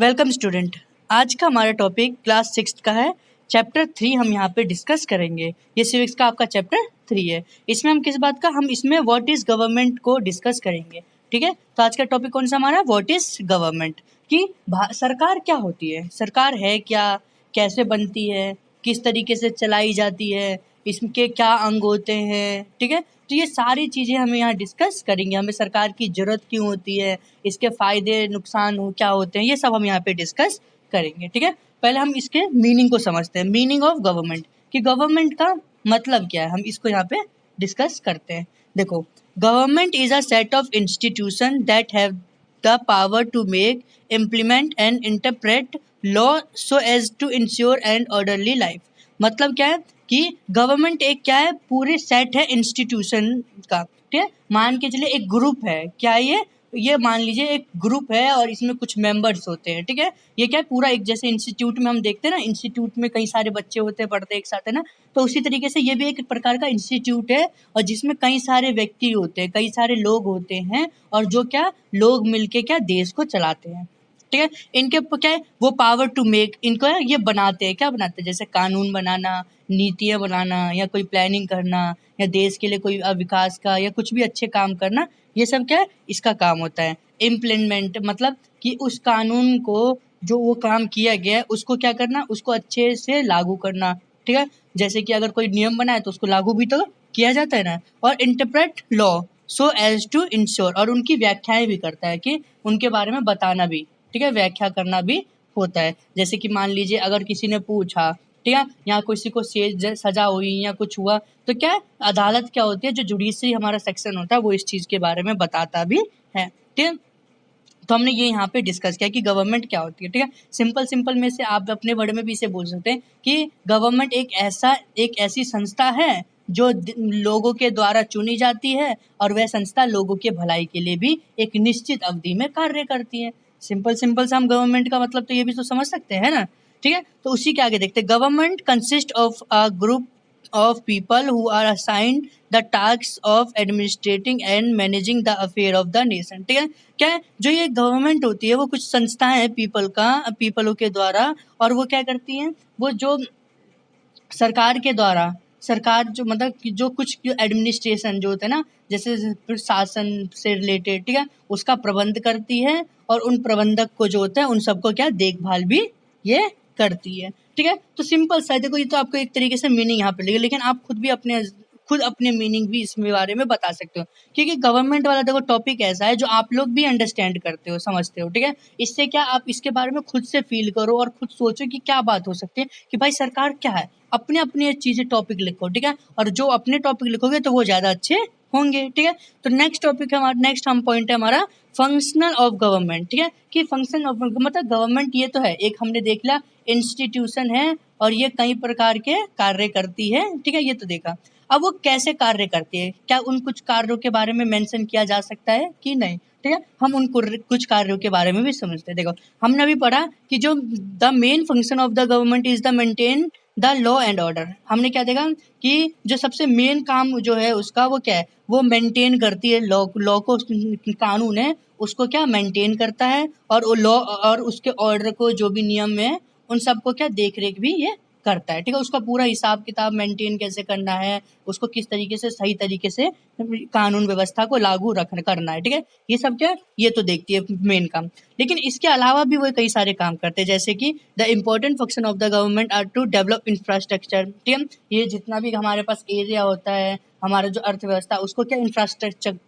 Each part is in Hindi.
Welcome student. आज का हमारा टॉपिक क्लास 6 का है। चैप्टर 3 हम यहाँ पे डिस्कस करेंगे। ये सिविक्स का आपका चैप्टर 3 है। इसमें हम किस बात का इसमें व्हाट इज गवर्नमेंट को डिस्कस करेंगे। ठीक है, तो आज का टॉपिक कौन सा हमारा, व्हाट इज गवर्नमेंट, कि सरकार क्या होती है, सरकार है क्या, कैसे बनती है, किस तरीके से चलाई जाती है, इसके क्या अंग होते हैं। ठीक है, तो ये सारी चीज़ें हमें यहाँ डिस्कस करेंगे। हमें सरकार की ज़रूरत क्यों होती है, इसके फ़ायदे नुकसान क्या होते हैं, ये सब हम यहाँ पे डिस्कस करेंगे। ठीक है, पहले हम इसके मीनिंग को समझते हैं। मीनिंग ऑफ गवर्नमेंट, कि गवर्नमेंट का मतलब क्या है, हम इसको यहाँ पे डिस्कस करते हैं। देखो, government is a set of institution that have the power to make, implement and interpret law so as to ensure and orderly life. मतलब क्या है कि गवर्नमेंट एक क्या है, पूरे सेट है इंस्टीट्यूशन का। ठीक है, मान के चलिए एक ग्रुप है, क्या ये मान लीजिए एक ग्रुप है और इसमें कुछ मेंबर्स होते हैं। ठीक है, ये क्या है, पूरा एक जैसे इंस्टीट्यूट में हम देखते हैं ना, इंस्टीट्यूट में कई सारे बच्चे होते हैं, पढ़ते एक साथ, है ना। तो उसी तरीके से ये भी एक प्रकार का इंस्टीट्यूट है और जिसमें कई सारे व्यक्ति होते हैं, कई सारे लोग होते हैं, और जो क्या लोग मिलके क्या देश को चलाते हैं। ठीक है, इनके क्या है, वो पावर टू मेक, इनको है ये बनाते हैं, क्या बनाते हैं, जैसे कानून बनाना, नीतियाँ बनाना, या कोई प्लानिंग करना, या देश के लिए कोई विकास का या कुछ भी अच्छे काम करना, ये सब क्या है, इसका काम होता है। इम्प्लीमेंट मतलब कि उस कानून को, जो वो काम किया गया है उसको क्या करना, उसको अच्छे से लागू करना। ठीक है, जैसे कि अगर कोई नियम बना है तो उसको लागू भी तो किया जाता है ना। और interpret law so as to ensure, और उनकी व्याख्याएं भी करता है, कि उनके बारे में बताना भी, ठीक है, व्याख्या करना भी होता है। जैसे कि मान लीजिए अगर किसी ने पूछा, ठीक है, यहाँ किसी को सजा हुई या कुछ हुआ, तो क्या है, अदालत क्या होती है, जो जुडिशरी हमारा सेक्शन होता है, वो इस चीज़ के बारे में बताता भी है। ठीक है, तो हमने ये यहाँ पे डिस्कस किया कि गवर्नमेंट क्या होती है। ठीक है, सिंपल में से आप अपने वर्ड में भी इसे बोल सकते हैं कि गवर्नमेंट एक ऐसी संस्था है जो लोगों के द्वारा चुनी जाती है, और वह संस्था लोगों के भलाई के लिए भी एक निश्चित अवधि में कार्य करती है। सिंपल से हम गवर्नमेंट का मतलब तो ये भी तो समझ सकते हैं ना। ठीक है, तो उसी के आगे देखते हैं। Government consist of a group of people who are assigned the tasks of administrating and managing the affair of the nation। ठीक है, क्या है, जो ये गवर्नमेंट होती है वो कुछ संस्थाएं हैं पीपलों के द्वारा, और वो क्या करती हैं, वो जो सरकार के द्वारा, सरकार जो मतलब कि जो कुछ एडमिनिस्ट्रेशन जो होता है ना, जैसे शासन से रिलेटेड, ठीक है, उसका प्रबंध करती है, और उन प्रबंधक को जो होता है उन सबको क्या देखभाल भी ये करती है। ठीक है, तो सिंपल सा देखो, ये तो आपको एक तरीके से मीनिंग यहाँ पे लगी, लेकिन आप खुद अपने मीनिंग भी इसमें बारे में बता सकते हो, क्योंकि गवर्नमेंट वाला देखो टॉपिक ऐसा है जो आप लोग भी अंडरस्टैंड करते हो, समझते हो। ठीक है, इससे क्या आप इसके बारे में खुद से फील करो और खुद सोचो कि क्या बात हो सकती है, कि भाई सरकार क्या है, अपने अपने चीज़ें टॉपिक लिखो। ठीक है, और जो अपने टॉपिक लिखोगे तो वो ज़्यादा अच्छे होंगे। ठीक है, तो नेक्स्ट टॉपिक है हमारा, नेक्स्ट हम पॉइंट है हमारा फंक्शनल ऑफ गवर्नमेंट। ठीक है, कि फंक्शन ऑफ मतलब गवर्नमेंट ये तो है, एक हमने देख लिया इंस्टीट्यूशन है और ये कई प्रकार के कार्य करती है। ठीक है, ये तो देखा। अब वो कैसे कार्य करती है, क्या उन कुछ कार्यों के बारे में मेंशन किया जा सकता है कि नहीं। ठीक है, हम उन कुछ कार्यों के बारे में भी समझते हैं। देखो, हमने अभी पढ़ा कि जो the main function of the government is the maintain the law and order. हमने क्या देखा कि जो सबसे मेन काम जो है उसका, वो क्या है, वो मेंटेन करती है लॉ को, कानून है उसको क्या मेंटेन करता है, और वो लॉ और उसके ऑर्डर को, जो भी नियम है उन सबको क्या देख रेख भी ये करता है। ठीक है, उसका पूरा हिसाब किताब मेंटेन कैसे करना है, उसको किस तरीके से सही तरीके से कानून व्यवस्था को लागू करना है। ठीक है, ये सब क्या ये तो देखती है मेन काम, लेकिन इसके अलावा भी वो कई सारे काम करते हैं, जैसे कि the important function of the government are to develop infrastructure. ठीक है, ये जितना भी हमारे पास एरिया होता है, हमारा जो अर्थव्यवस्था, उसको क्या इंफ्रास्ट्रक्चर,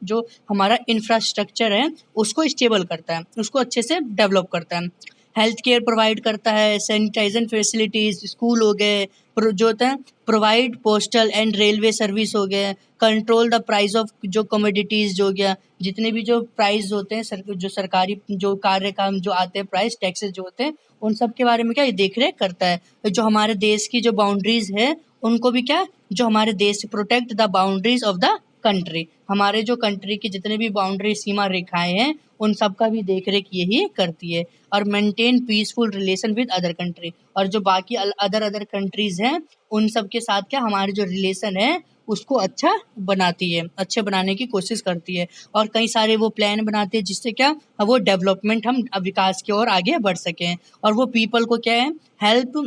जो हमारा इंफ्रास्ट्रक्चर है उसको स्टेबल करता है, उसको अच्छे से डेवलप करता है। हेल्थ केयर प्रोवाइड करता है, सैनिटाइजेशन फैसिलिटीज़, स्कूल हो गए, जो होता है provide postal and railway service हो गए, कंट्रोल द प्राइस ऑफ जो कमोडिटीज़ जो हो गया, जितने भी जो प्राइस होते हैं जो सरकारी जो कार्य काम जो आते हैं, प्राइस टैक्सेस जो होते हैं, उन सब के बारे में क्या ये देख रेख करता है। जो हमारे देश की जो बाउंड्रीज है उनको भी क्या, जो हमारे देश protect the boundaries of the country, हमारे जो कंट्री की जितने भी बाउंड्री सीमा रेखाएं हैं उन सब का भी देख रेख यही करती है। और maintain peaceful relation with other country, और जो बाकी अदर कंट्रीज हैं उन सब के साथ क्या हमारे जो रिलेशन है उसको अच्छा बनाती है, अच्छे बनाने की कोशिश करती है और कई सारे वो प्लान बनाते हैं जिससे क्या वो डेवलपमेंट हम विकास की ओर आगे बढ़ सकें और वो पीपल को क्या है help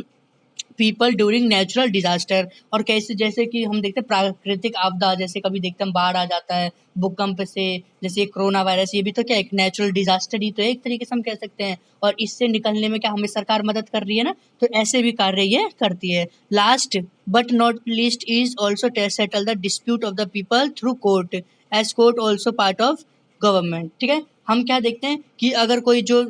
people during natural disaster और कैसे जैसे कि हम देखते हैं प्राकृतिक आपदा जैसे कभी देखते हैं बाढ़ आ जाता है भूकंप से जैसे कोरोना वायरस ये भी तो क्या एक नेचुरल डिजास्टर ही तो है एक तरीके से हम कह सकते हैं और इससे निकलने में क्या हमें सरकार मदद कर रही है ना तो ऐसे भी कार्य ये करती है। Last but not least is also settle the dispute of the people through court as court also part of government. ठीक है, हम क्या देखते हैं कि अगर कोई जो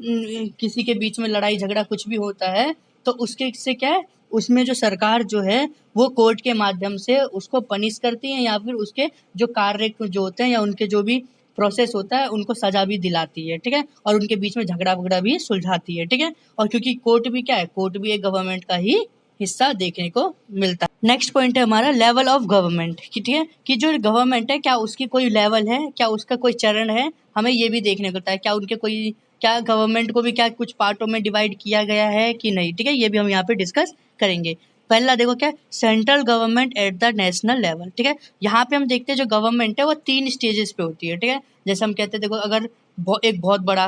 किसी के बीच में लड़ाई झगड़ा कुछ भी होता है तो उसके से क्या है उसमें जो सरकार जो है वो कोर्ट के माध्यम से उसको पनिश करती है या फिर उसके जो कार्य जो होते हैं या उनके जो भी प्रोसेस होता है उनको सजा भी दिलाती है। ठीक है, और उनके बीच में झगड़ा वगड़ा भी सुलझाती है। ठीक है, और क्योंकि कोर्ट भी क्या है कोर्ट भी एक गवर्नमेंट का ही हिस्सा देखने को मिलता है। नेक्स्ट पॉइंट है हमारा लेवल ऑफ गवर्नमेंट की। ठीक है, कि जो गवर्नमेंट है क्या उसकी कोई लेवल है, क्या उसका कोई चरण है, हमें ये भी देखने को होता है क्या उनके कोई क्या गवर्नमेंट को भी क्या कुछ पार्टों में डिवाइड किया गया है कि नहीं। ठीक है, ये भी हम यहाँ पे डिस्कस करेंगे। पहला देखो क्या central government at the national level. ठीक है, यहाँ पे हम देखते हैं जो गवर्नमेंट है वो 3 स्टेजेस पे होती है। ठीक है, जैसे हम कहते हैं देखो अगर एक बहुत बड़ा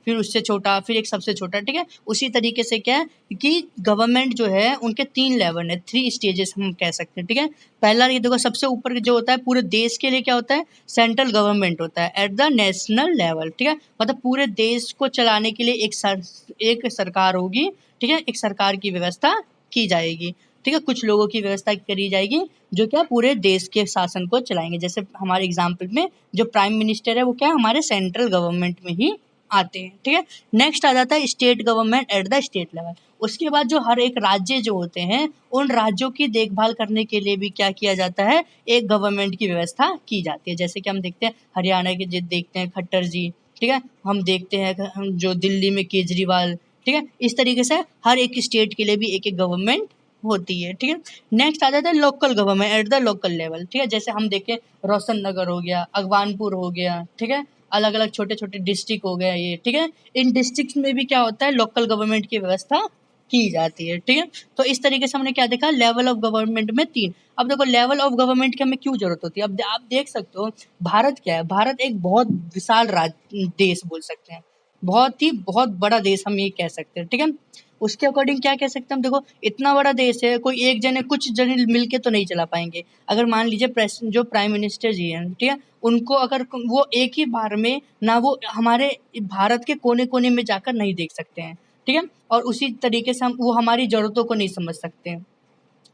फिर उससे छोटा फिर एक सबसे छोटा। ठीक है, उसी तरीके से क्या है कि गवर्नमेंट जो है उनके 3 लेवल है 3 स्टेजेस हम कह सकते हैं। ठीक है, पहला ये देखो सबसे ऊपर जो होता है पूरे देश के लिए क्या होता है सेंट्रल गवर्नमेंट होता है एट द नेशनल लेवल। ठीक है, मतलब पूरे देश को चलाने के लिए एक सरकार होगी। ठीक है, एक सरकार की व्यवस्था की जाएगी। ठीक है, कुछ लोगों की व्यवस्था करी जाएगी जो क्या पूरे देश के शासन को चलाएंगे। जैसे हमारे एग्जाम्पल में जो प्राइम मिनिस्टर है वो क्या हमारे सेंट्रल गवर्नमेंट में ही आते हैं। ठीक है, नेक्स्ट आ जाता है state government at the state level. उसके बाद जो हर एक राज्य जो होते हैं उन राज्यों की देखभाल करने के लिए भी क्या किया जाता है एक गवर्नमेंट की व्यवस्था की जाती है। जैसे कि हम देखते हैं हरियाणा के देखते हैं खट्टर जी। ठीक है, हम देखते हैं हम जो दिल्ली में केजरीवाल। ठीक है, इस तरीके से हर एक स्टेट के लिए भी एक एक गवर्नमेंट होती है। ठीक है, नेक्स्ट आ जाता है local government at the local level. ठीक है, जैसे हम देखें रोशन नगर हो गया अगवानपुर हो गया। ठीक है, अलग अलग छोटे छोटे डिस्ट्रिक्ट हो गया ये। ठीक है, इन डिस्ट्रिक्ट में भी क्या होता है लोकल गवर्नमेंट की व्यवस्था की जाती है। ठीक है, तो इस तरीके से हमने क्या देखा लेवल ऑफ गवर्नमेंट में 3। अब देखो लेवल ऑफ गवर्नमेंट की हमें क्यों जरूरत होती है। अब आप देख सकते हो भारत क्या है भारत एक बहुत विशाल देश बोल सकते हैं बहुत बड़ा देश हम ये कह सकते हैं। ठीक है, उसके अकॉर्डिंग क्या कह सकते हैं हम देखो इतना बड़ा देश है कोई एक जने कुछ जने मिलके तो नहीं चला पाएंगे। अगर मान लीजिए जो प्राइम मिनिस्टर जी हैं ठीक है उनको अगर वो एक ही बार में ना वो हमारे भारत के कोने कोने में जाकर नहीं देख सकते हैं। ठीक है, और उसी तरीके से हम वो हमारी जरूरतों को नहीं समझ सकते हैं,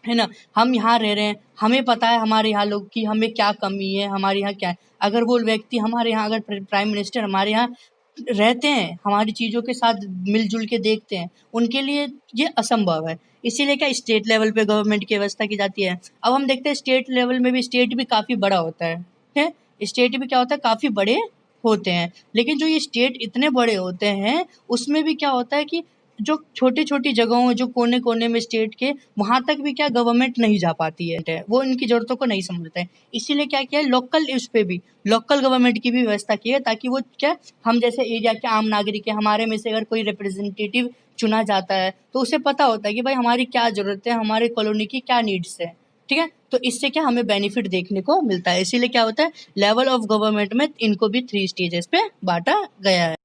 है ना। हम यहाँ रह रहे हैं हमें पता है हमारे यहाँ लोग की हमें क्या कमी है हमारे यहाँ क्या है। अगर वो व्यक्ति हमारे यहाँ अगर प्राइम मिनिस्टर हमारे यहाँ रहते हैं हमारी चीज़ों के साथ मिलजुल के देखते हैं उनके लिए ये असंभव है। इसीलिए क्या स्टेट लेवल पे गवर्नमेंट की व्यवस्था की जाती है। अब हम देखते हैं स्टेट लेवल में भी स्टेट भी काफ़ी बड़ा होता है। ठीक है, स्टेट भी क्या होता है काफ़ी बड़े होते हैं। लेकिन जो ये स्टेट इतने बड़े होते हैं उसमें भी क्या होता है कि जो छोटी छोटी जगहों जो कोने कोने में स्टेट के वहाँ तक भी क्या गवर्नमेंट नहीं जा पाती है वो इनकी ज़रूरतों को नहीं समझते हैं। इसीलिए क्या किया है लोकल उस पे भी लोकल गवर्नमेंट की भी व्यवस्था की है ताकि वो क्या हम जैसे एरिया के आम नागरिक है हमारे में से अगर कोई रिप्रेजेंटेटिव चुना जाता है तो उसे पता होता है कि भाई हमारी क्या ज़रूरत है हमारे कॉलोनी की क्या नीड्स है। ठीक है, तो इससे क्या हमें बेनिफिट देखने को मिलता है। इसीलिए क्या होता है लेवल ऑफ गवर्नमेंट में इनको भी 3 स्टेजेस पे बांटा गया है।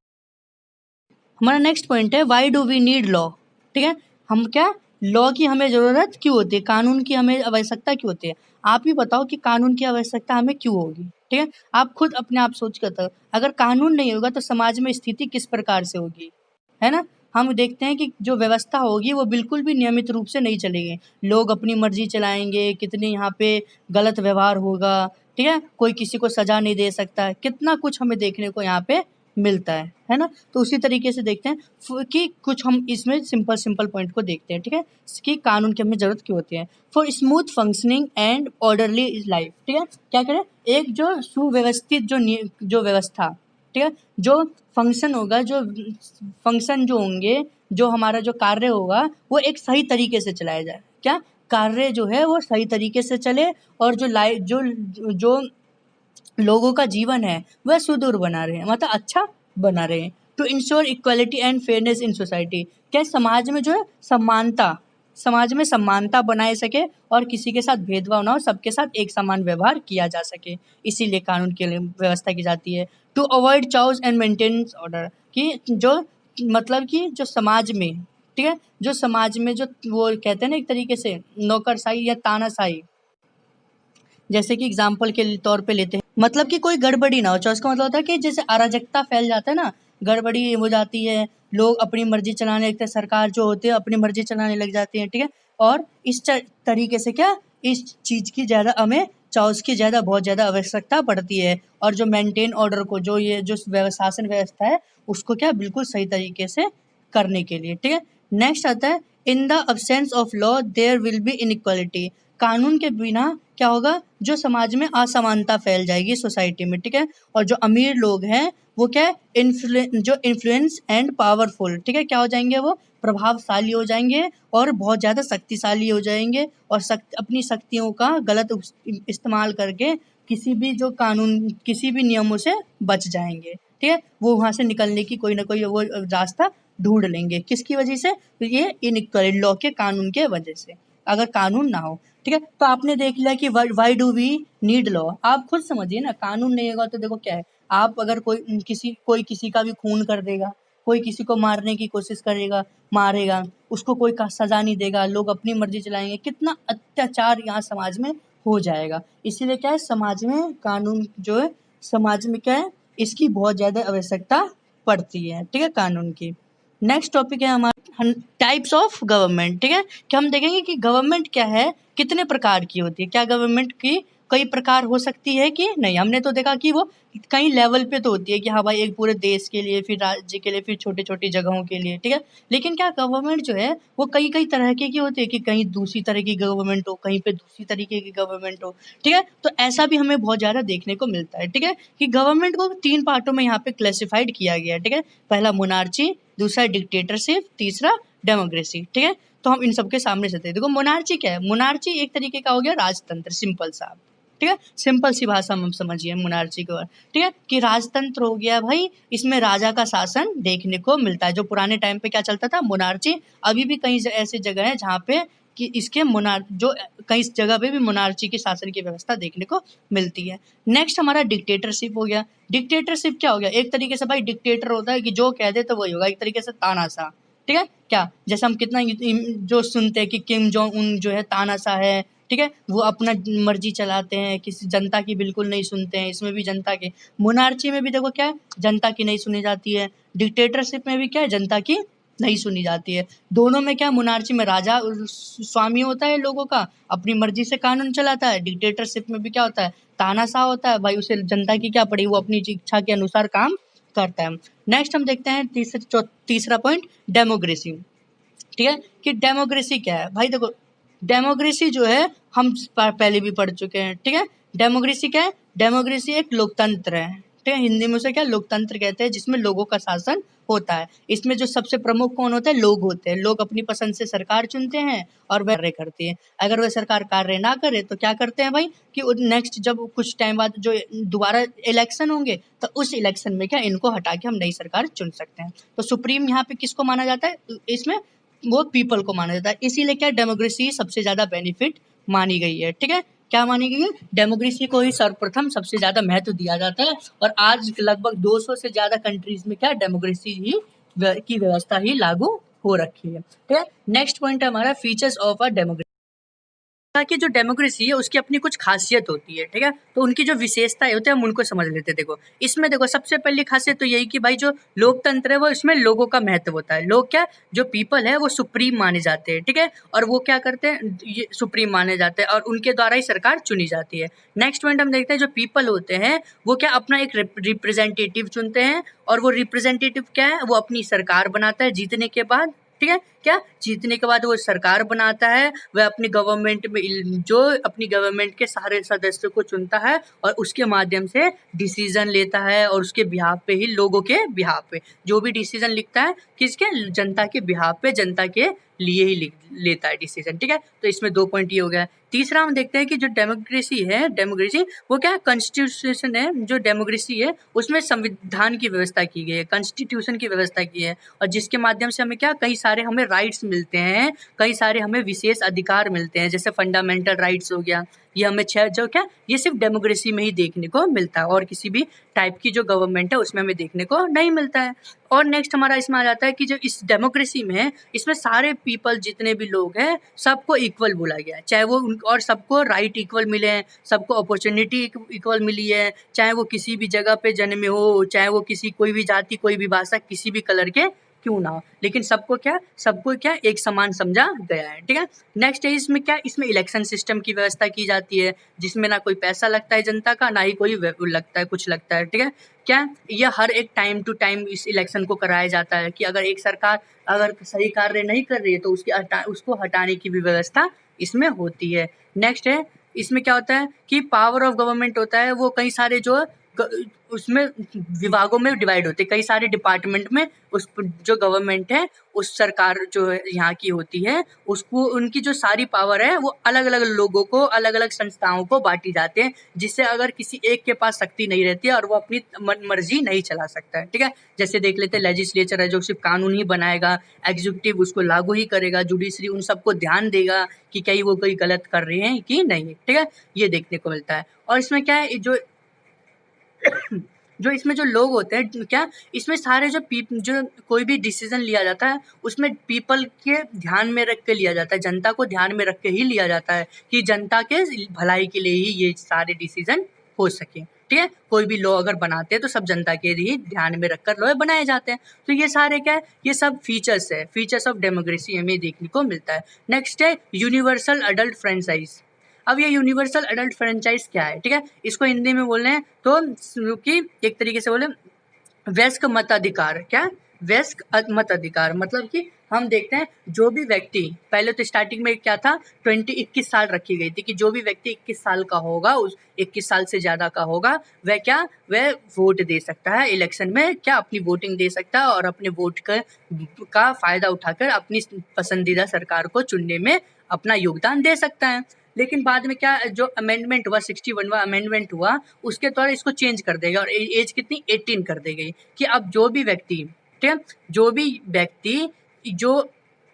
हमारा नेक्स्ट पॉइंट है why do we need law. ठीक है, हम क्या लॉ की हमें ज़रूरत क्यों होती है कानून की हमें आवश्यकता क्यों होती है। आप ही बताओ कि कानून की आवश्यकता हमें क्यों होगी। ठीक है, आप खुद अपने आप सोच कर बताओ अगर कानून नहीं होगा तो समाज में स्थिति किस प्रकार से होगी, है ना। हम देखते हैं कि जो व्यवस्था होगी वो बिल्कुल भी नियमित रूप से नहीं चलेगी। लोग अपनी मर्जी चलाएंगे कितने यहाँ पे गलत व्यवहार होगा। ठीक है, कोई किसी को सजा नहीं दे सकता है कितना कुछ हमें देखने को यहाँ पे मिलता है ना। तो उसी तरीके से देखते हैं कि कुछ हम इसमें सिंपल पॉइंट को देखते हैं। ठीक है, कि कानून की हमें जरूरत क्यों होती है for smooth functioning and orderly life. ठीक है, क्या करें एक जो सुव्यवस्थित जो व्यवस्था। ठीक है, जो फंक्शन होगा जो फंक्शन जो होंगे जो हमारा जो कार्य होगा वो एक सही तरीके से चलाया जाए। क्या कार्य जो है वो सही तरीके से चले और जो लाइफ जो लोगों का जीवन है वह सुदूर बना रहे हैं मतलब अच्छा बना रहे हैं। To ensure equality and fairness in society क्या समाज में जो है समानता समाज में समानता बनाए सके और किसी के साथ भेदभाव ना हो, सबके साथ एक समान व्यवहार किया जा सके, इसीलिए कानून की व्यवस्था की जाती है। To avoid chaos and maintenance order, कि जो मतलब कि जो समाज में, ठीक है, जो समाज में जो वो कहते हैं ना एक तरीके से नौकरशाही या तानाशाही, जैसे कि एग्जाम्पल के तौर पे लेते हैं, मतलब कि कोई गड़बड़ी ना हो। चाहे उसका मतलब होता है कि जैसे अराजकता फैल जाता है ना, गड़बड़ी हो जाती है, लोग अपनी मर्जी चलाने लगते हैं, सरकार जो होती है अपनी मर्जी चलाने लग जाती है, ठीक है। और इस तरीके से क्या, इस चीज़ की ज़्यादा हमें चाउस की ज़्यादा बहुत ज़्यादा आवश्यकता पड़ती है। और जो मेंटेन ऑर्डर को, जो ये जो शासन व्यवस्था है उसको क्या बिल्कुल सही तरीके से करने के लिए, ठीक है। नेक्स्ट आता है, in the absence of law there will be inequality, कानून के बिना क्या होगा, जो समाज में असमानता फैल जाएगी सोसाइटी में, ठीक है। और जो अमीर लोग हैं वो क्या है, जो इन्फ्लुएंस एंड पावरफुल, ठीक है, क्या हो जाएंगे, वो प्रभावशाली हो जाएंगे और बहुत ज़्यादा शक्तिशाली हो जाएंगे और अपनी शक्तियों का गलत इस्तेमाल करके किसी भी जो कानून, किसी भी नियमों से बच जाएंगे, ठीक है। वो वहाँ से निकलने की कोई ना कोई वो रास्ता ढूंढ लेंगे, किसकी वजह से, तो ये इनइक्वालिटी, लॉ के, कानून के वजह से, अगर कानून ना हो, ठीक है। तो आपने देख लिया कि why do we need law, आप खुद समझिए ना, कानून नहीं होगा तो देखो क्या है, आप अगर कोई किसी का भी खून कर देगा, कोई किसी को मारने की कोशिश करेगा, मारेगा, उसको कोई का सजा नहीं देगा, लोग अपनी मर्जी चलाएंगे, कितना अत्याचार यहाँ समाज में हो जाएगा। इसीलिए क्या है, समाज में कानून जो है, समाज में क्या है, इसकी बहुत ज़्यादा आवश्यकता पड़ती है, ठीक है, कानून की। नेक्स्ट टॉपिक है हमारा टाइप्स ऑफ गवर्नमेंट, ठीक है, कि हम देखेंगे कि गवर्नमेंट क्या है, कितने प्रकार की होती है, क्या गवर्नमेंट की कई प्रकार हो सकती है कि नहीं। हमने तो देखा कि वो कई लेवल पे तो होती है कि हाँ भाई एक पूरे देश के लिए, फिर राज्य के लिए, फिर छोटी छोटी जगहों के लिए, ठीक है। लेकिन क्या गवर्नमेंट जो है वो कई कई तरह की होती है, कि कहीं दूसरी तरह की गवर्नमेंट हो, कहीं पे दूसरी तरीके की गवर्नमेंट हो, ठीक है। तो ऐसा भी हमें बहुत ज़्यादा देखने को मिलता है, ठीक है, कि गवर्नमेंट को 3 पार्टों में यहाँ पे क्लासिफाइड किया गया है, ठीक है। पहला मोनार्ची, दूसरा डिक्टेटरशिप, तीसरा डेमोक्रेसी, ठीक है। तो हम इन सबके सामने से देखो, मोनार्ची क्या है, मोनार्ची एक तरीके का हो गया राजतंत्र, सिंपल सा, ठीक है, सिंपल सी भाषा में समझिए मोनार्ची को, ठीक है, कि राजतंत्र हो गया भाई, इसमें राजा का शासन देखने को मिलता है। जो पुराने टाइम पे क्या चलता था, मोनार्ची, अभी भी कई ऐसी जगह है जहाँ पे कि इसके जो कई जगह पे भी मोनार्ची के शासन की व्यवस्था देखने को मिलती है। नेक्स्ट हमारा डिक्टेटरशिप हो गया। डिक्टेटरशिप क्या हो गया, एक तरीके से भाई डिक्टेटर होता है कि जो कह दे तो वही होगा, एक तरीके से तानाशाह, ठीक है। क्या जैसे हम कितना जो सुनते हैं कि किम जोंग उन जो है तानाशाह है, ठीक है, वो अपना मर्जी चलाते हैं, किसी जनता की बिल्कुल नहीं सुनते हैं। इसमें भी जनता की, मोनार्ची में भी देखो क्या है, जनता की नहीं सुनी जाती है, डिक्टेटरशिप में भी क्या है, जनता की नहीं सुनी जाती है। दोनों में क्या, मोनार्ची में राजा स्वामी होता है लोगों का, अपनी मर्जी से कानून चलाता है। डिक्टेटरशिप में भी क्या होता है, तानाशाह होता है भाई, उसे जनता की क्या पड़ी, वो अपनी इच्छा के अनुसार काम करता है। नेक्स्ट हम देखते हैं तीसरा पॉइंट, डेमोक्रेसी, ठीक है, कि डेमोक्रेसी क्या है। भाई देखो, डेमोक्रेसी जो है हम पहले भी पढ़ चुके हैं, ठीक है। डेमोक्रेसी क्या है, डेमोक्रेसी एक लोकतंत्र है, ठीक है, हिंदी में उसे क्या लोकतंत्र कहते हैं, जिसमें लोगों का शासन होता है। इसमें जो सबसे प्रमुख कौन होते हैं, लोग होते हैं। लोग अपनी पसंद से सरकार चुनते हैं और वह कार्य करती है। अगर वह सरकार कार्य ना करे तो क्या करते हैं भाई, कि नेक्स्ट जब कुछ टाइम बाद जो दोबारा इलेक्शन होंगे तो उस इलेक्शन में क्या इनको हटा के हम नई सरकार चुन सकते हैं। तो सुप्रीम यहाँ पे किसको माना जाता है, इसमें वो पीपल को माना जाता है। इसीलिए क्या डेमोक्रेसी सबसे ज्यादा बेनिफिट मानी गई है, ठीक है। क्या मानी गई है, डेमोक्रेसी को ही सर्वप्रथम सबसे ज्यादा महत्व दिया जाता है। और आज लगभग 200 से ज्यादा कंट्रीज में क्या डेमोक्रेसी ही की व्यवस्था ही लागू हो रखी है, ठीक है। नेक्स्ट पॉइंट है हमारा फीचर्स ऑफ अ डेमोक्रेसी, कि जो डेमोक्रेसी है उसकी अपनी कुछ खासियत होती है, ठीक है। तो उनकी जो विशेषताएं होती है हम उनको समझ लेते हैं। देखो इसमें देखो सबसे पहली खासियत तो यही कि भाई जो लोकतंत्र है वो इसमें लोगों का महत्व होता है। लोग क्या, जो पीपल है वो सुप्रीम माने जाते हैं, ठीक है। और वो क्या करते हैं, ये सुप्रीम माने जाते हैं और उनके द्वारा ही सरकार चुनी जाती है। नेक्स्ट पॉइंट हम देखते हैं, जो पीपल होते हैं वो क्या अपना एक रिप्रेजेंटेटिव चुनते हैं और वो रिप्रेजेंटेटिव क्या है, वो अपनी सरकार बनाता है जीतने के बाद, ठीक है। क्या जीतने के बाद वो सरकार बनाता है, वह अपनी गवर्नमेंट में जो अपनी गवर्नमेंट के सारे सदस्यों को चुनता है और उसके माध्यम से डिसीजन लेता है और उसके बिहाफ पे ही, लोगों के बिहाफ पे जो भी डिसीजन लिखता है, किसके, जनता के बिहाफ पे, जनता के लिए ही लेता है डिसीजन, ठीक है। तो इसमें 2 पॉइंट ये हो गया। तीसरा हम देखते हैं कि जो डेमोक्रेसी है, डेमोक्रेसी वो क्या है, कॉन्स्टिट्यूशन है। जो डेमोक्रेसी है उसमें संविधान की व्यवस्था की गई है, कॉन्स्टिट्यूशन की व्यवस्था की है, और जिसके माध्यम से हमें क्या, कई सारे हमें राइट्स मिलते हैं, कई सारे हमें विशेष अधिकार मिलते हैं, जैसे फंडामेंटल राइट्स हो गया। ये हमें जो क्या, ये सिर्फ डेमोक्रेसी में ही देखने को मिलता है, और किसी भी टाइप की जो गवर्नमेंट है उसमें हमें देखने को नहीं मिलता है। और नेक्स्ट हमारा इसमें आ जाता है कि जो इस डेमोक्रेसी में है, इसमें सारे पीपल जितने भी लोग हैं सबको इक्वल बोला गया है, चाहे वो और सबको राइट इक्वल मिले हैं, सबको अपॉर्चुनिटी इक्वल मिली है, चाहे वो किसी भी जगह पे जन्मे हो, चाहे वो किसी कोई भी जाति, कोई भी भाषा, किसी भी कलर के क्यों ना हो, लेकिन सबको क्या एक समान समझा गया है, ठीक है। नेक्स्ट है इसमें क्या, इसमें इलेक्शन सिस्टम की व्यवस्था की जाती है, जिसमें ना कोई पैसा लगता है जनता का, ना ही कोई लगता है, कुछ लगता है, ठीक है। क्या यह हर एक टाइम टू टाइम इस इलेक्शन को कराया जाता है कि अगर एक सरकार अगर सही कार्य नहीं कर रही है तो उसको हटाने की भी व्यवस्था इसमें होती है। नेक्स्ट है इसमें क्या होता है कि पावर ऑफ गवर्नमेंट होता है, वो कई सारे जो उसमें विभागों में डिवाइड होते हैं, कई सारे डिपार्टमेंट में उस जो गवर्नमेंट है, उस सरकार जो है यहाँ की होती है, उसको उनकी जो सारी पावर है वो अलग अलग लोगों को, अलग अलग संस्थाओं को बांटी जाते हैं, जिससे अगर किसी एक के पास शक्ति नहीं रहती है और वो अपनी मर्जी नहीं चला सकता है, ठीक है। जैसे देख लेते हैं लेजिस्लेचर है जो सिर्फ कानून ही बनाएगा, एग्जीक्यूटिव उसको लागू ही करेगा, जुडिशरी उन सबको ध्यान देगा कि कहीं वो कोई गलत कर रहे हैं कि नहीं, ठीक है, ये देखने को मिलता है। और इसमें क्या है, जो इसमें जो लोग होते हैं, क्या इसमें सारे जो कोई भी डिसीजन लिया जाता है उसमें पीपल के ध्यान में रख के लिया जाता है, जनता को ध्यान में रख के ही लिया जाता है कि जनता के भलाई के लिए ही ये सारे डिसीजन हो सके, ठीक है। कोई भी लॉ अगर बनाते हैं तो सब जनता के ही ध्यान में रखकर लॉ बनाए जाते हैं। तो ये सारे क्या है, ये सब फीचर्स है, फीचर्स ऑफ डेमोक्रेसी हमें देखने को मिलता है। नेक्स्ट है यूनिवर्सल अडल्ट फ्रेंचाइज। अब ये यूनिवर्सल अडल्ट फ्रेंचाइज क्या है, ठीक है, इसको हिंदी में बोल रहे हैं तो कि एक तरीके से बोले वयस्क मताधिकार। क्या वयस्क मताधिकार मतलब कि हम देखते हैं जो भी व्यक्ति, पहले तो स्टार्टिंग में क्या था 21 साल रखी गई थी कि जो भी व्यक्ति 21 साल का होगा, उस 21 साल से ज़्यादा का होगा, वह वोट दे सकता है इलेक्शन में, क्या अपनी वोटिंग दे सकता है और अपने वोट का फ़ायदा उठाकर अपनी पसंदीदा सरकार को चुनने में अपना योगदान दे सकता है। लेकिन बाद में क्या, जो अमेंडमेंट हुआ 61वां अमेंडमेंट हुआ, उसके द्वारा इसको चेंज कर देगा और एज कितनी 18 कर दी गई कि अब जो भी व्यक्ति, ठीक है, जो भी व्यक्ति जो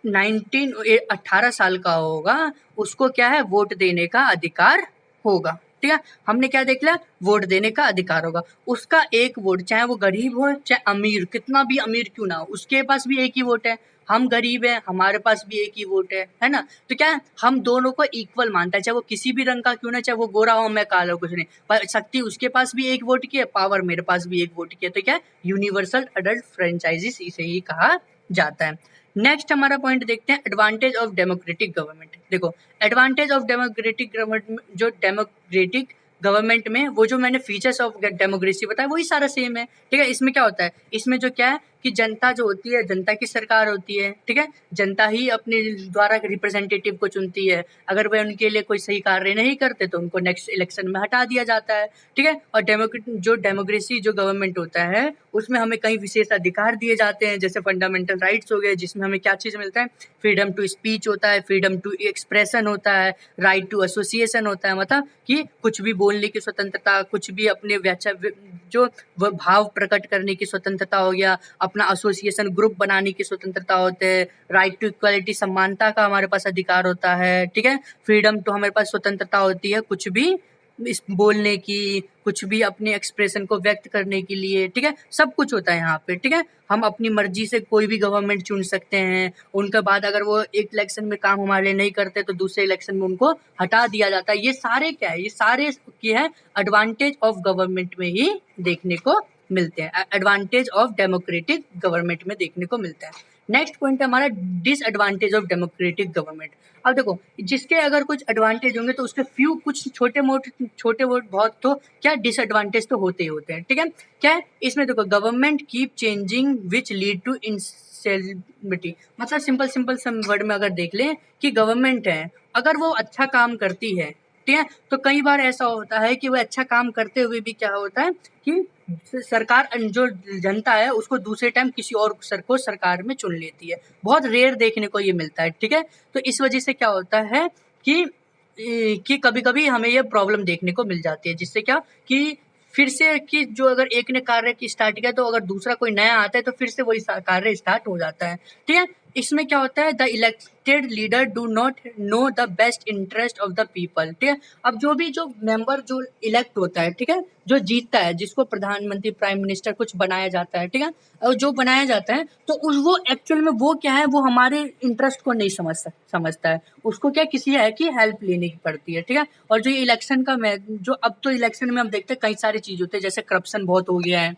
18 साल का होगा उसको क्या है, वोट देने का अधिकार होगा, ठीक है। हमने क्या देख लिया, वोट देने का अधिकार होगा। उसका एक वोट, चाहे वो गरीब हो चाहे अमीर, कितना भी अमीर क्यों ना हो, उसके पास भी एक ही वोट है। हम गरीब हैं, हमारे पास भी एक ही वोट है ना। तो क्या है, हम दोनों को इक्वल मानता है, चाहे वो किसी भी रंग का क्यों ना, चाहे वो गोरा हो मैं काला हो, कुछ नहीं, पर शक्ति उसके पास भी एक वोट की है, पावर मेरे पास भी एक वोट की है। तो क्या है, यूनिवर्सल अडल्ट फ्रेंचाइजिस इसे ही कहा जाता है। नेक्स्ट हमारा पॉइंट देखते हैं एडवांटेज ऑफ डेमोक्रेटिक गवर्नमेंट। देखो एडवांटेज ऑफ डेमोक्रेटिक गवर्नमेंट, जो डेमोक्रेटिक गवर्नमेंट में वो जो मैंने फीचर्स ऑफ डेमोक्रेसी बताया वही सारा सेम है, ठीक है। इसमें क्या होता है, इसमें जो क्या है कि जनता जो होती है, जनता की सरकार होती है, ठीक है, जनता ही अपने द्वारा रिप्रेजेंटेटिव को चुनती है। अगर वह उनके लिए कोई सही कार्य नहीं करते तो उनको नेक्स्ट इलेक्शन में हटा दिया जाता है, ठीक है। और डेमोक्रेसी जो गवर्नमेंट होता है उसमें हमें कई विशेष अधिकार दिए जाते हैं, जैसे फंडामेंटल राइट्स हो गए, जिसमें हमें क्या चीज़ मिलता है, फ्रीडम टू स्पीच होता है, फ्रीडम टू एक्सप्रेशन होता है, राइट टू एसोसिएशन होता है, मतलब कि कुछ भी बोलने की स्वतंत्रता, कुछ भी अपने जो भाव प्रकट करने की स्वतंत्रता हो गया, अपना एसोसिएशन ग्रुप बनाने की स्वतंत्रता होते है, राइट टू इक्वालिटी समानता का हमारे पास अधिकार होता है, ठीक है। फ्रीडम टू हमारे पास स्वतंत्रता होती है कुछ भी इस बोलने की, कुछ भी अपने एक्सप्रेशन को व्यक्त करने के लिए, ठीक है, सब कुछ होता है यहाँ पे, ठीक है। हम अपनी मर्जी से कोई भी गवर्नमेंट चुन सकते हैं, उनके बाद अगर वो एक इलेक्शन में काम हमारे लिए नहीं करते तो दूसरे इलेक्शन में उनको हटा दिया जाता है। ये सारे क्या है, ये सारे क्या है, एडवांटेज ऑफ गवर्नमेंट में ही देखने को मिलते हैं, एडवांटेज ऑफ डेमोक्रेटिक गवर्नमेंट में देखने को मिलता है। नेक्स्ट पॉइंट है हमारा डिसएडवांटेज ऑफ डेमोक्रेटिक गवर्नमेंट। अब देखो जिसके अगर कुछ एडवांटेज होंगे तो उसके फ्यू कुछ छोटे मोटे बहुत तो क्या डिसएडवांटेज तो होते ही होते हैं, ठीक है। क्या है इसमें, देखो government keep changing which lead to instability, मतलब सिंपल वर्ड में अगर देख लें कि गवर्नमेंट है अगर वो अच्छा काम करती है, ठीक है। तो कई बार ऐसा होता है कि वो अच्छा काम करते हुए भी क्या होता है कि सरकार जो जनता है उसको दूसरे टाइम किसी और सर को सरकार में चुन लेती है। बहुत रेयर देखने को ये मिलता है, ठीक है। तो इस वजह से क्या होता है कि कभी-कभी हमें ये प्रॉब्लम देखने को मिल जाती है, जिससे क्या कि फिर से कि जो अगर एक ने कार्य की स्टार्ट किया तो अगर दूसरा कोई नया आता है तो फिर से वही कार्य स्टार्ट हो जाता है, ठीक है। इसमें क्या होता है, the elected leader do not know the best interest of the people, ठीक है। अब जो मेंबर जो इलेक्ट होता है, ठीक है, जो जीतता है, जिसको प्रधानमंत्री प्राइम मिनिस्टर कुछ बनाया जाता है, ठीक है, और जो बनाया जाता है तो वो एक्चुअल में वो क्या है, वो हमारे इंटरेस्ट को नहीं समझता है। उसको क्या किसी है कि हेल्प लेने की पड़ती है, ठीक है। और जो ये इलेक्शन का जो अब तो इलेक्शन में हम देखते हैं कई सारी चीज होते हैं, जैसे करप्शन बहुत हो गया है।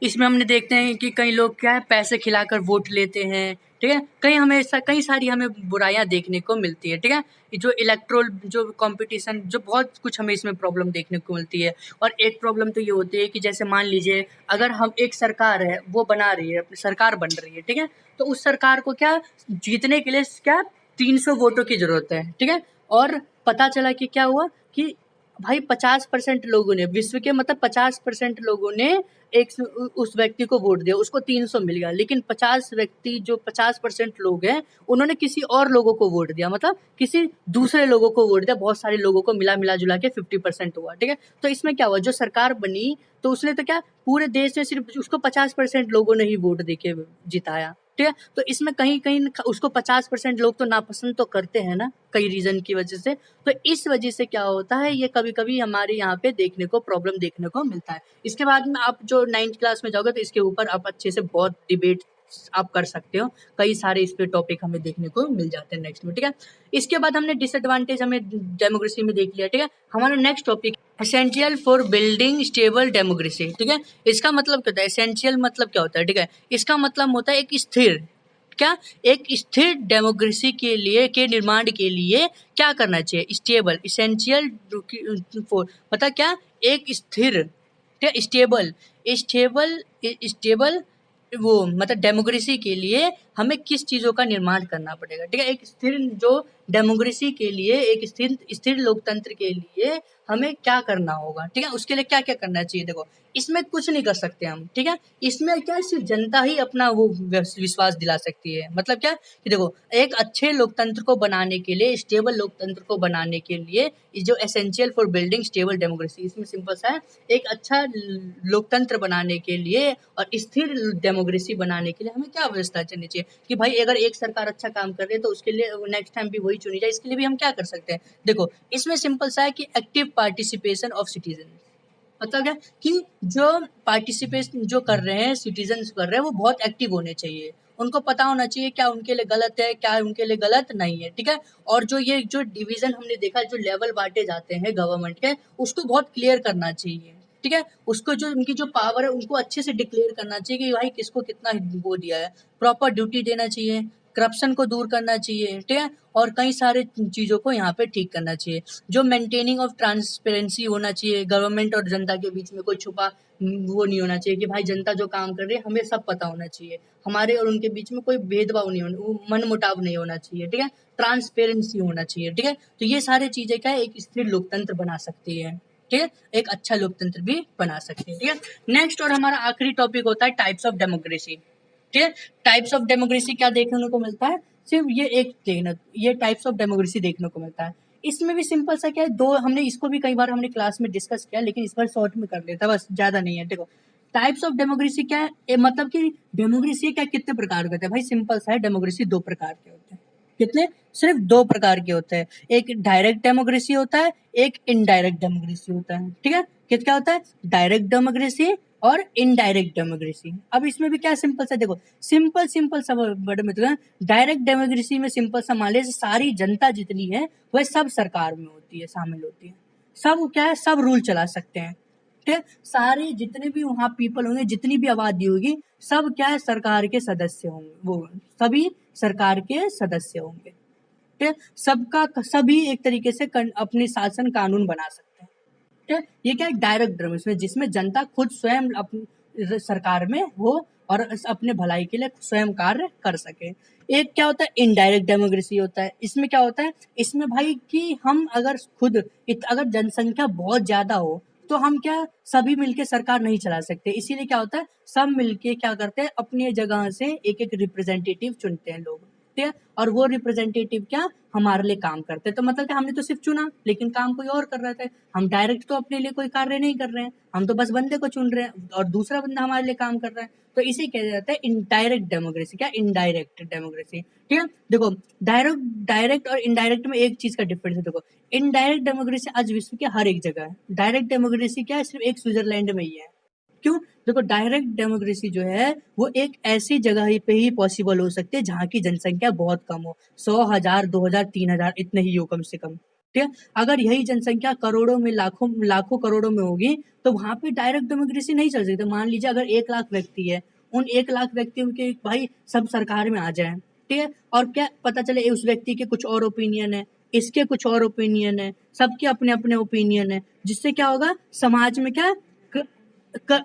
इसमें हमने देखते हैं कि कई लोग क्या है पैसे खिलाकर वोट लेते हैं, ठीक है। कई सारी हमें बुराइयां देखने को मिलती है, ठीक है। जो इलेक्ट्रोल जो कंपटीशन जो बहुत कुछ हमें इसमें प्रॉब्लम देखने को मिलती है। और एक प्रॉब्लम तो ये होती है कि जैसे मान लीजिए अगर हम एक सरकार है वो बना रही है, सरकार बन रही है, ठीक है। तो उस सरकार को क्या जीतने के लिए क्या 300 वोटों की जरूरत है, ठीक है। और पता चला कि क्या हुआ कि भाई 50% लोगों ने विश्व के मतलब 50% लोगों ने एक उस व्यक्ति को वोट दिया, उसको 300 मिल गया। लेकिन 50 व्यक्ति जो 50% लोग हैं उन्होंने किसी और लोगों को वोट दिया, मतलब किसी दूसरे लोगों को वोट दिया। बहुत सारे लोगों को मिला जुला के 50% हुआ, ठीक है। तो इसमें क्या हुआ, जो सरकार बनी तो उसने तो क्या पूरे देश में सिर्फ उसको 50% लोगों ने ही वोट देके जिताया, ठीक है। तो इसमें कहीं कहीं उसको 50% लोग तो नापसंद तो करते हैं ना, कई रीजन की वजह से। तो इस वजह से क्या होता है, ये कभी कभी हमारे यहाँ पे देखने को प्रॉब्लम देखने को मिलता है। इसके बाद में आप जो 9th क्लास में जाओगे तो इसके ऊपर आप अच्छे से बहुत डिबेट आप कर सकते हो। कई सारे इस पे टॉपिक हमें देखने को मिल जाते हैं नेक्स्ट में, ठीक है। इसके बाद हमने डिसएडवांटेज हमें डेमोक्रेसी में देख लिया, ठीक है। हमारा next topic essential for building stable democracy, ठीक है। इसका मतलब क्या होता है, एसेंशियल मतलब क्या होता है, ठीक है। इसका मतलब होता है एक स्थिर क्या एक स्थिर डेमोक्रेसी के निर्माण के लिए क्या करना चाहिए, स्टेबल एसेंशियल फॉर मतलब क्या एक स्थिर क्या स्टेबल स्टेबल स्टेबल वो मतलब डेमोक्रेसी के लिए हमें किस चीज़ों का निर्माण करना पड़ेगा, ठीक है। एक स्थिर जो डेमोक्रेसी के लिए एक स्थिर लोकतंत्र के लिए हमें क्या करना होगा, ठीक है। उसके लिए क्या क्या करना चाहिए, देखो इसमें कुछ नहीं कर सकते हम, ठीक है। इसमें क्या सिर्फ जनता ही अपना वो विश्वास दिला सकती है। मतलब क्या कि देखो एक अच्छे लोकतंत्र को बनाने के लिए, स्टेबल लोकतंत्र को बनाने के लिए जो essential for building stable democracy, इसमें सिंपल सा है एक अच्छा लोकतंत्र बनाने के लिए और स्थिर डेमोक्रेसी बनाने के लिए हमें क्या व्यवस्था करनी चाहिए कि भाई अगर एक सरकार अच्छा काम कर रही है तो उसके लिए नेक्स्ट टाइम भी वही चुनी जाए। इसके लिए भी हम क्या कर सकते हैं, देखो इसमें सिंपल सा है कि एक्टिव पार्टिसिपेशन ऑफ सिटीजन। मतलब क्या कि जो पार्टिसिपेशन जो कर रहे हैं सिटीजन कर रहे हैं वो बहुत एक्टिव होने चाहिए। उनको पता होना चाहिए क्या उनके लिए गलत है क्या उनके लिए गलत नहीं है, ठीक है। और जो ये जो डिवीजन हमने देखा जो लेवल बांटे जाते हैं गवर्नमेंट के उसको बहुत क्लियर करना चाहिए, ठीक है। उसको जो उनकी जो पावर है उनको अच्छे से डिक्लेयर करना चाहिए कि भाई किसको कितना वो दिया है, प्रॉपर ड्यूटी देना चाहिए, करप्शन को दूर करना चाहिए, ठीक है। और कई सारे चीज़ों को यहाँ पे ठीक करना चाहिए। जो मेंटेनिंग ऑफ ट्रांसपेरेंसी होना चाहिए, गवर्नमेंट और जनता के बीच में कोई छुपा वो नहीं होना चाहिए कि भाई जनता जो काम कर रही है हमें सब पता होना चाहिए, हमारे और उनके बीच में कोई भेदभाव नहीं होना, मन मुटाव नहीं होना चाहिए, ठीक है। ट्रांसपेरेंसी होना चाहिए, ठीक है। तो ये सारी चीज़ें क्या है एक स्थिर लोकतंत्र बना सकती है, ठीक है। एक अच्छा लोकतंत्र भी बना सकते हैं, ठीक है। नेक्स्ट और हमारा आखिरी टॉपिक होता है टाइप्स ऑफ डेमोक्रेसी, ठीक है। टाइप्स ऑफ डेमोक्रेसी क्या देखने को मिलता है, सिर्फ ये टाइप्स ऑफ डेमोक्रेसी देखने को मिलता है। इसमें भी सिंपल सा क्या है, दो हमने इसको भी कई बार हमने क्लास में डिस्कस किया लेकिन इस बार शॉर्ट में कर लेता बस, ज्यादा नहीं है। देखो टाइप्स ऑफ डेमोक्रेसी क्या है, मतलब कि डेमोक्रेसी क्या कितने प्रकार के होते हैं, भाई सिंपल सा है डेमोक्रेसी दो प्रकार के होते हैं। कितने, सिर्फ दो प्रकार के होते हैं। एक डायरेक्ट डेमोक्रेसी होता है, एक इनडायरेक्ट डेमोक्रेसी होता है, ठीक है। क्या होता है, डायरेक्ट डेमोक्रेसी और इनडायरेक्ट डेमोक्रेसी। अब इसमें भी क्या सिंपल सा देखो, सिंपल सा वर्ड में तो डायरेक्ट डेमोक्रेसी में सिंपल सा मान लीजिए सारी जनता जितनी है वह सब सरकार में होती है, शामिल होती है। सब क्या है, सब रूल चला सकते हैं, ठीक है। सारे जितने भी वहाँ पीपल होंगे, जितनी भी आबादी होगी, सब क्या है सरकार के सदस्य होंगे, वो सभी सरकार के सदस्य होंगे, ठीक है। सबका सभी एक तरीके से अपने शासन कानून बना सकते हैं, ठीक है। ये क्या है डायरेक्ट डेमोक्रेसी जिसमें जनता खुद स्वयं अपनी सरकार में हो और अपने भलाई के लिए स्वयं कार्य कर सके। एक क्या होता है इनडायरेक्ट डेमोक्रेसी होता है। इसमें क्या होता है, इसमें भाई कि हम अगर खुद अगर जनसंख्या बहुत ज़्यादा हो तो हम क्या सभी मिलके सरकार नहीं चला सकते, इसीलिए क्या होता है सब मिलके क्या करते हैं अपनी जगह से एक-एक रिप्रेजेंटेटिव चुनते हैं लोग, ठीक है? और वो रिप्रेजेंटेटिव क्या हमारे लिए काम करते हैं। तो मतलब कि हमने तो सिर्फ चुना लेकिन काम कोई और कर रहे थे। हम डायरेक्ट तो अपने लिए कोई कार्य नहीं कर रहे हैं, हम तो बस बंदे को चुन रहे हैं और दूसरा बंदा हमारे लिए काम कर रहा है। तो इसे कहा जाता है इनडायरेक्ट डेमोक्रेसी। क्या इनडायरेक्ट डेमोक्रेसी, ठीक है? देखो डायरेक्ट डायरेक्ट और इनडायरेक्ट में एक चीज का डिफरेंस है। देखो इनडायरेक्ट डेमोक्रेसी आज विश्व के हर एक जगह है, डायरेक्ट डेमोक्रेसी क्या है सिर्फ एक स्विट्जरलैंड में ही है। क्यों? देखो डायरेक्ट डेमोक्रेसी जो है वो एक ऐसी जगह ही पे ही पॉसिबल हो सकती है जहाँ की जनसंख्या बहुत कम हो, 100,000 2,000 3,000 इतने ही हो कम से कम, ठीक है? अगर यही जनसंख्या करोड़ों में लाखों लाखों करोड़ों में होगी तो वहां पे डायरेक्ट डेमोक्रेसी नहीं चल सकती। मान लीजिए अगर 1 लाख व्यक्ति है, उन 1 लाख व्यक्तियों के भाई सब सरकार में आ जाए, ठीक है? और क्या पता चले उस व्यक्ति के कुछ और ओपिनियन है, इसके कुछ और ओपिनियन है, सबके अपने अपने ओपिनियन है, जिससे क्या होगा समाज में क्या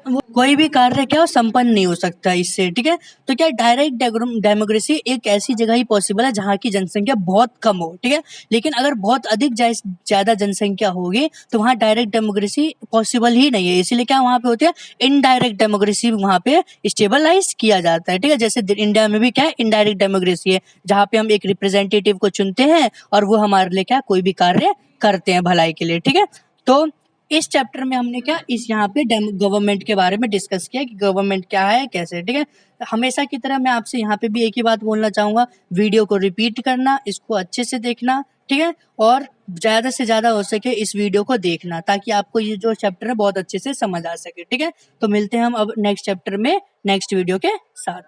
वो कोई भी कार्य क्या संपन्न नहीं हो सकता इससे, ठीक है? तो क्या डायरेक्ट डेमोक्रेसी एक ऐसी जगह ही पॉसिबल है जहाँ की जनसंख्या बहुत कम हो, ठीक है? लेकिन अगर बहुत अधिक ज्यादा जनसंख्या होगी तो वहाँ डायरेक्ट डेमोक्रेसी पॉसिबल ही नहीं है, इसीलिए क्या वहाँ पे होती है इनडायरेक्ट डेमोक्रेसी वहाँ पे स्टेबलाइज किया जाता है, ठीक है? जैसे इंडिया में भी क्या है इनडायरेक्ट डेमोक्रेसी है जहाँ पे हम एक रिप्रेजेंटेटिव को चुनते हैं और वो हमारे लिए क्या कोई भी कार्य करते हैं भलाई के लिए, ठीक है? तो इस चैप्टर में हमने क्या इस यहाँ पे गवर्नमेंट के बारे में डिस्कस किया कि गवर्नमेंट क्या है कैसे, ठीक है? हमेशा की तरह मैं आपसे यहाँ पे भी एक ही बात बोलना चाहूंगा, वीडियो को रिपीट करना, इसको अच्छे से देखना, ठीक है? और ज्यादा से ज्यादा हो सके इस वीडियो को देखना ताकि आपको ये जो चैप्टर है बहुत अच्छे से समझ आ सके, ठीक है? तो मिलते हैं हम अब नेक्स्ट चैप्टर में नेक्स्ट वीडियो के साथ।